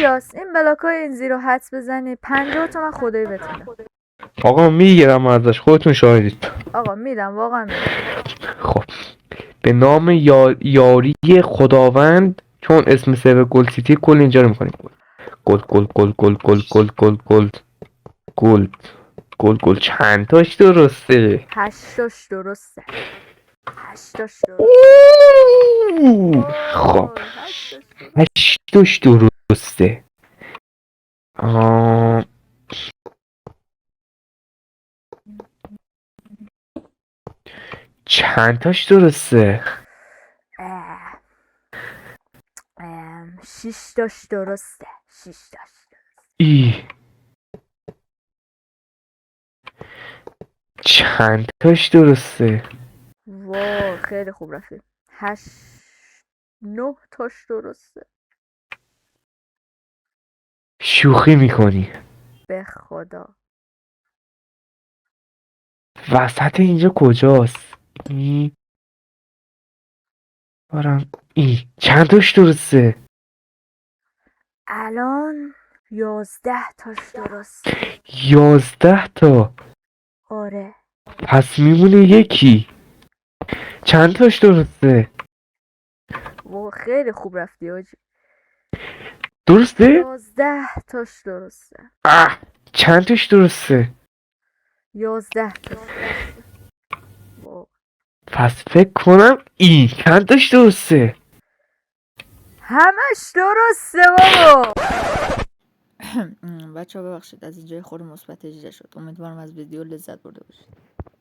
الیاس این بلاکای این زیر رو حدس بزنی 50 تومن خدایی بهت میدم. آقا میگیرم ازش، خودتون شاهدید. آقا میدم، واقعا میدم. خب به نام یاری خداوند، چون اسم سر گل سیتی کل اینجا رو میکنیم. گل گل گل گل گل گل گل گل گل گل گل چند تاش درسته؟ 8 تاش درسته. 8 تاش اوه، خب وای، 8 تاش درسته. 8 تاش درسته. آه، چند تاش درسته؟ 6 تاش درسته. 6 تاش. ای، چند تاش درسته؟ وای خیلی خوب رفتی. 8 9 تاش درسته. شوخی میکنی؟ به خدا. وسط اینجا کجاست؟ این بارم این چند تاش درسته؟ الان 11 تاش درسته. 11 تا. آره. پس میمونه یکی. چند تاش درسته؟ وای خیلی خوب رفتی آجی. درسته؟ 11 تاش درسته. چند تاش درسته؟ 11 تاش درسته. وای. پس فکر کنم این چند تاش درسته؟ همش درسته بابا. بچه ها ببخشید از اینجای خود مثبت 18 شد. امیدوارم از ویدیو لذت برده باشید.